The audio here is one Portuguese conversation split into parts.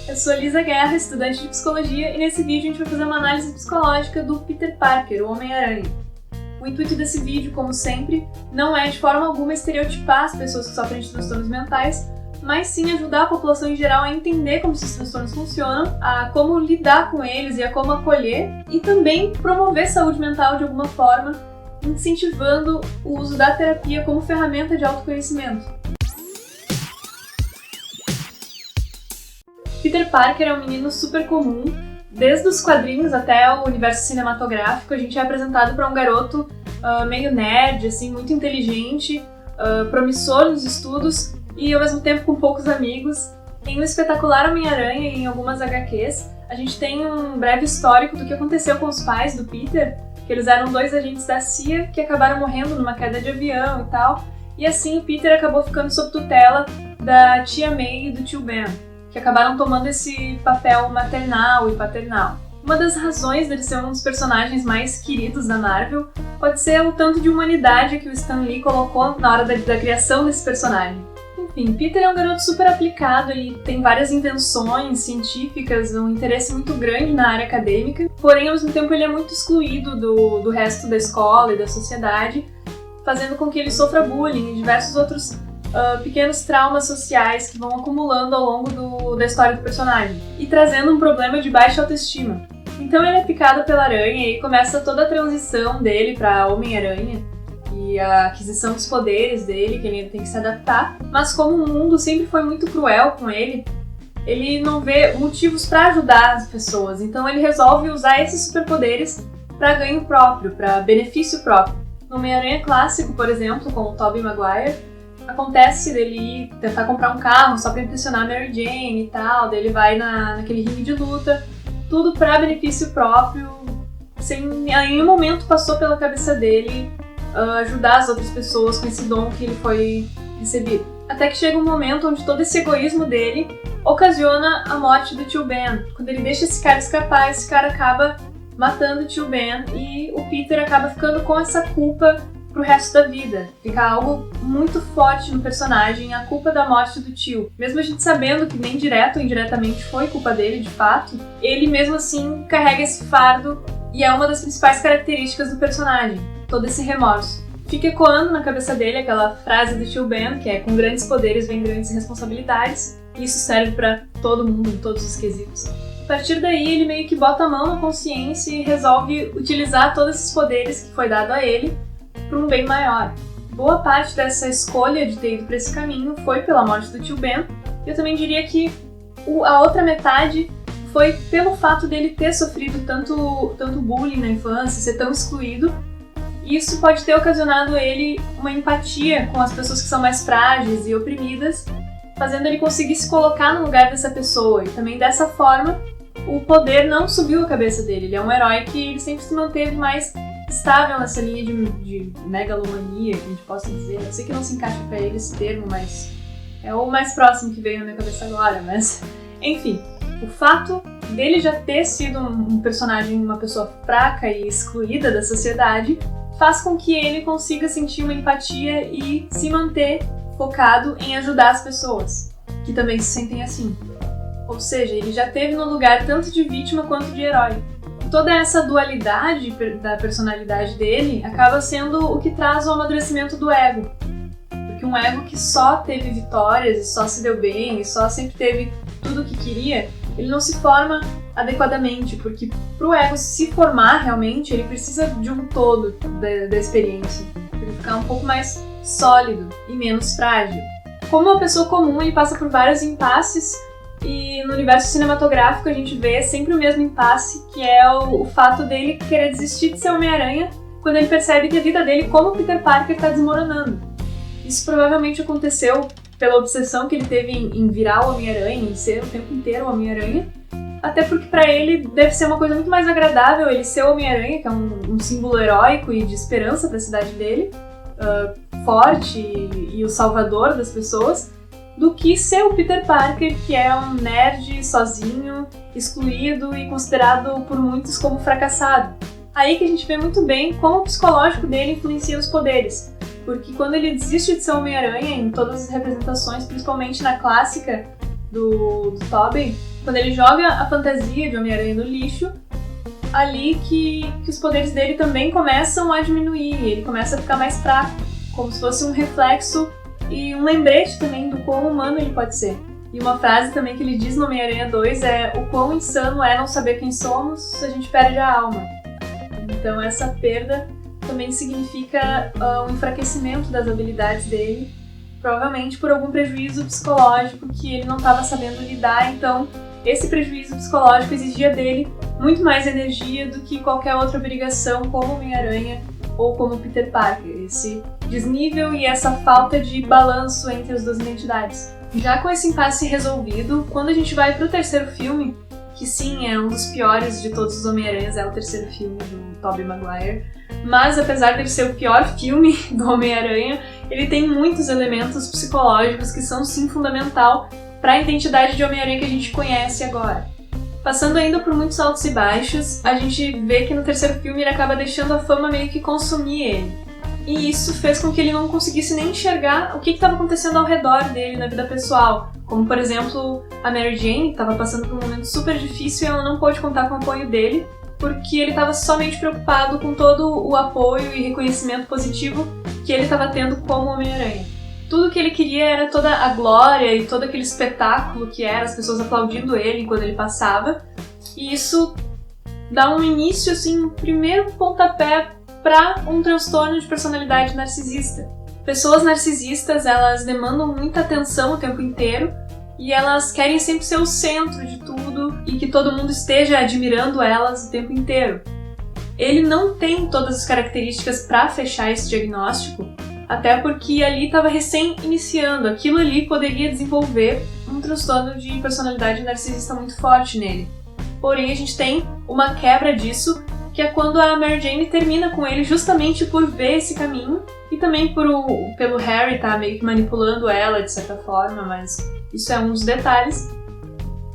Eu sou a Lisa Guerra, estudante de psicologia, e nesse vídeo a gente vai fazer uma análise psicológica do Peter Parker, o Homem-Aranha. O intuito desse vídeo, como sempre, não é de forma alguma estereotipar as pessoas que sofrem de transtornos mentais, mas sim ajudar a população em geral a entender como esses transtornos funcionam, a como lidar com eles e a como acolher, e também promover saúde mental de alguma forma, incentivando o uso da terapia como ferramenta de autoconhecimento. Peter Parker é um menino super comum. Desde os quadrinhos até o universo cinematográfico, a gente é apresentado para um garoto meio nerd, assim, muito inteligente, promissor nos estudos e ao mesmo tempo com poucos amigos. Em O Espetacular Homem-Aranha e em algumas HQs, a gente tem um breve histórico do que aconteceu com os pais do Peter, que eles eram 2 agentes da CIA que acabaram morrendo numa queda de avião e tal, e assim o Peter acabou ficando sob tutela da tia May e do tio Ben, que acabaram tomando esse papel maternal e paternal. Uma das razões dele ser um dos personagens mais queridos da Marvel pode ser o tanto de humanidade que o Stan Lee colocou na hora da criação desse personagem. Enfim, Peter é um garoto super aplicado, ele tem várias invenções científicas, um interesse muito grande na área acadêmica, porém ao mesmo tempo ele é muito excluído do resto da escola e da sociedade, fazendo com que ele sofra bullying e diversos outros pequenos traumas sociais que vão acumulando ao longo da história do personagem e trazendo um problema de baixa autoestima. Então ele é picado pela aranha e começa toda a transição dele para Homem-Aranha e a aquisição dos poderes dele, que ele ainda tem que se adaptar, mas como o mundo sempre foi muito cruel com ele não vê motivos para ajudar as pessoas, então ele resolve usar esses superpoderes para ganho próprio, para benefício próprio. No Homem-Aranha clássico, por exemplo, com o Tobey Maguire, acontece dele ir tentar comprar um carro só pra impressionar a Mary Jane e tal, daí ele vai naquele ringue de luta, tudo pra benefício próprio, sem em nenhum momento passou pela cabeça dele ajudar as outras pessoas com esse dom que ele foi recebido. Até que chega um momento onde todo esse egoísmo dele ocasiona a morte do tio Ben. Quando ele deixa esse cara escapar, esse cara acaba matando o tio Ben e o Peter acaba ficando com essa culpa pro resto da vida. Fica algo muito forte no personagem, a culpa da morte do tio. Mesmo a gente sabendo que nem direto ou indiretamente foi culpa dele, de fato, ele mesmo assim carrega esse fardo e é uma das principais características do personagem, todo esse remorso. Fica ecoando na cabeça dele aquela frase do tio Ben, que é: com grandes poderes vem grandes responsabilidades, e isso serve pra todo mundo, em todos os quesitos. A partir daí, ele meio que bota a mão na consciência e resolve utilizar todos esses poderes que foi dado a ele para um bem maior. Boa parte dessa escolha de ter ido para esse caminho foi pela morte do tio Ben. Eu também diria que a outra metade foi pelo fato dele ter sofrido tanto bullying na infância, ser tão excluído. E isso pode ter ocasionado ele uma empatia com as pessoas que são mais frágeis e oprimidas, fazendo ele conseguir se colocar no lugar dessa pessoa. E também dessa forma, o poder não subiu a cabeça dele. Ele é um herói que ele sempre se manteve mais estável nessa linha de megalomania, que a gente possa dizer. Eu sei que não se encaixa pra ele esse termo, mas é o mais próximo que veio na minha cabeça agora, mas enfim, o fato dele já ter sido um personagem, uma pessoa fraca e excluída da sociedade, faz com que ele consiga sentir uma empatia e se manter focado em ajudar as pessoas, que também se sentem assim. Ou seja, ele já esteve no lugar tanto de vítima quanto de herói. Toda essa dualidade da personalidade dele acaba sendo o que traz o amadurecimento do ego. Porque um ego que só teve vitórias e só se deu bem e só sempre teve tudo o que queria, ele não se forma adequadamente, porque pro ego se formar realmente, ele precisa de um todo da experiência, para ele ficar um pouco mais sólido e menos frágil. Como uma pessoa comum, ele passa por vários impasses. E no universo cinematográfico a gente vê sempre o mesmo impasse, que é o fato dele querer desistir de ser Homem-Aranha quando ele percebe que a vida dele como Peter Parker está desmoronando. Isso provavelmente aconteceu pela obsessão que ele teve em virar o Homem-Aranha, em ser o tempo inteiro o Homem-Aranha, até porque para ele deve ser uma coisa muito mais agradável ele ser o Homem-Aranha, que é um símbolo heróico e de esperança para a cidade dele, forte e o salvador das pessoas, do que ser o Peter Parker, que é um nerd sozinho, excluído e considerado por muitos como fracassado. Aí que a gente vê muito bem como o psicológico dele influencia os poderes, porque quando ele desiste de ser Homem-Aranha em todas as representações, principalmente na clássica do Tobey, quando ele joga a fantasia de Homem-Aranha no lixo, ali que os poderes dele também começam a diminuir, ele começa a ficar mais fraco, como se fosse um reflexo e um lembrete também do quão humano ele pode ser. E uma frase também que ele diz no Homem-Aranha 2 é: o quão insano é não saber quem somos, a gente perde a alma. Então essa perda também significa um enfraquecimento das habilidades dele, provavelmente por algum prejuízo psicológico que ele não estava sabendo lidar. Então esse prejuízo psicológico exigia dele muito mais energia do que qualquer outra obrigação como Homem-Aranha ou como Peter Parker. Esse desnível e essa falta de balanço entre as duas identidades. Já com esse impasse resolvido, quando a gente vai pro terceiro filme, que sim, é um dos piores de todos os Homem-Aranhas, é o terceiro filme do Tobey Maguire, mas apesar de ser o pior filme do Homem-Aranha, ele tem muitos elementos psicológicos que são sim fundamental para a identidade de Homem-Aranha que a gente conhece agora. Passando ainda por muitos altos e baixos, a gente vê que no terceiro filme ele acaba deixando a fama meio que consumir ele. E isso fez com que ele não conseguisse nem enxergar o que estava acontecendo ao redor dele na vida pessoal. Como, por exemplo, a Mary Jane, que estava passando por um momento super difícil e ela não pôde contar com o apoio dele, porque ele estava somente preocupado com todo o apoio e reconhecimento positivo que ele estava tendo como Homem-Aranha. Tudo que ele queria era toda a glória e todo aquele espetáculo que era as pessoas aplaudindo ele quando ele passava. E isso dá um início, assim, um primeiro pontapé para um transtorno de personalidade narcisista. Pessoas narcisistas, elas demandam muita atenção o tempo inteiro e elas querem sempre ser o centro de tudo e que todo mundo esteja admirando elas o tempo inteiro. Ele não tem todas as características para fechar esse diagnóstico, até porque ali estava recém-iniciando. Aquilo ali poderia desenvolver um transtorno de personalidade narcisista muito forte nele. Porém, a gente tem uma quebra disso, que é quando a Mary Jane termina com ele justamente por ver esse caminho e também pelo Harry tá meio que manipulando ela de certa forma, mas isso é um dos detalhes.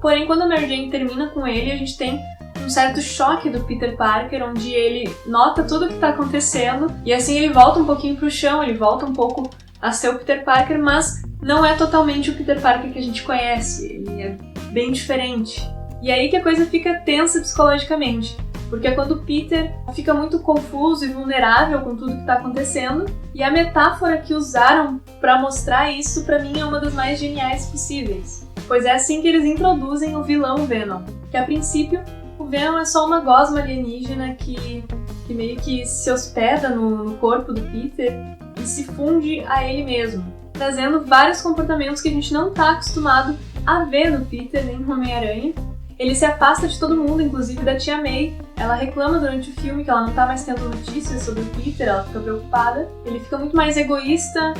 Porém, quando a Mary Jane termina com ele, a gente tem um certo choque do Peter Parker, onde ele nota tudo o que está acontecendo e assim ele volta um pouquinho pro chão, ele volta um pouco a ser o Peter Parker, mas não é totalmente o Peter Parker que a gente conhece, ele é bem diferente. E aí que a coisa fica tensa psicologicamente, porque é quando o Peter fica muito confuso e vulnerável com tudo que está acontecendo, e a metáfora que usaram para mostrar isso, para mim, é uma das mais geniais possíveis. Pois é assim que eles introduzem o vilão Venom, que a princípio o Venom é só uma gosma alienígena que meio que se hospeda no corpo do Peter e se funde a ele mesmo, trazendo vários comportamentos que a gente não está acostumado a ver no Peter nem no Homem-Aranha. Ele se afasta de todo mundo, inclusive da tia May. Ela reclama durante o filme que ela não tá mais tendo notícias sobre o Peter, ela fica preocupada. Ele fica muito mais egoísta,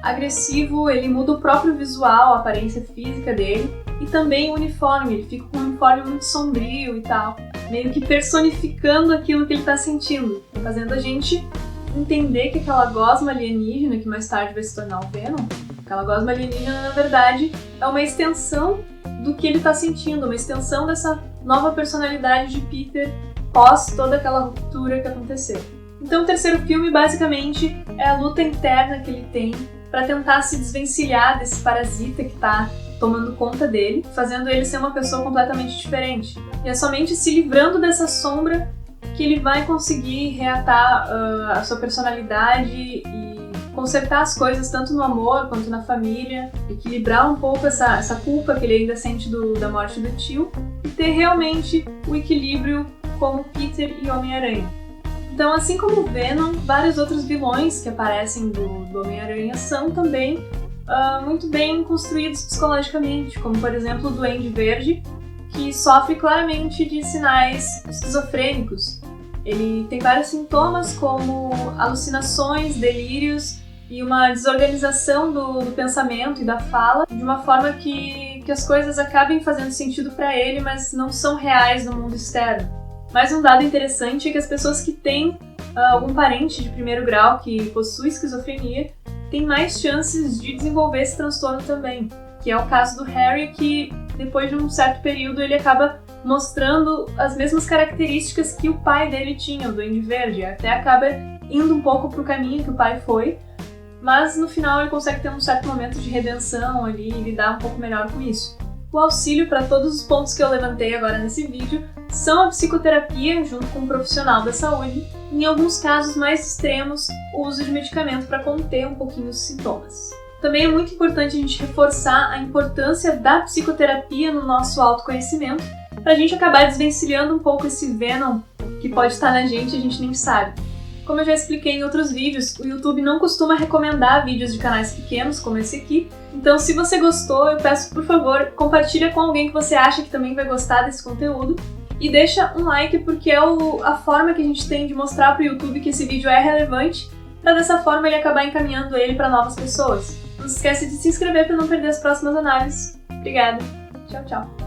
agressivo, ele muda o próprio visual, a aparência física dele. E também o uniforme, ele fica com um uniforme muito sombrio e tal, meio que personificando aquilo que ele tá sentindo, fazendo a gente entender que aquela gosma alienígena, que mais tarde vai se tornar o Venom, aquela gosma alienígena, na verdade, é uma extensão do que ele tá sentindo, uma extensão dessa nova personalidade de Peter pós toda aquela ruptura que aconteceu. Então o terceiro filme, basicamente, é a luta interna que ele tem para tentar se desvencilhar desse parasita que tá tomando conta dele, fazendo ele ser uma pessoa completamente diferente. E é somente se livrando dessa sombra que ele vai conseguir reatar a sua personalidade e consertar as coisas tanto no amor quanto na família, equilibrar um pouco essa culpa que ele ainda sente da morte do tio e ter realmente o equilíbrio como Peter e Homem-Aranha. Então, assim como o Venom, vários outros vilões que aparecem do Homem-Aranha são também muito bem construídos psicologicamente, como por exemplo o Duende Verde, que sofre claramente de sinais esquizofrênicos. Ele tem vários sintomas como alucinações, delírios e uma desorganização do pensamento e da fala, de uma forma que as coisas acabem fazendo sentido para ele, mas não são reais no mundo externo. Mais um dado interessante é que as pessoas que têm algum parente de primeiro grau que possui esquizofrenia têm mais chances de desenvolver esse transtorno também, que é o caso do Harry, que depois de um certo período ele acaba mostrando as mesmas características que o pai dele tinha, o Duende Verde, até acaba indo um pouco pro caminho que o pai foi, mas no final ele consegue ter um certo momento de redenção ali e lidar um pouco melhor com isso. O auxílio para todos os pontos que eu levantei agora nesse vídeo são a psicoterapia junto com um profissional da saúde e, em alguns casos mais extremos, o uso de medicamento para conter um pouquinho os sintomas. Também é muito importante a gente reforçar a importância da psicoterapia no nosso autoconhecimento para a gente acabar desvencilhando um pouco esse venom que pode estar na gente e a gente nem sabe. Como eu já expliquei em outros vídeos, o YouTube não costuma recomendar vídeos de canais pequenos como esse aqui, então se você gostou, eu peço por favor, compartilha com alguém que você acha que também vai gostar desse conteúdo e deixa um like porque é a forma que a gente tem de mostrar para o YouTube que esse vídeo é relevante, para dessa forma ele acabar encaminhando ele para novas pessoas. Não se esquece de se inscrever para não perder as próximas análises. Obrigada, tchau, tchau!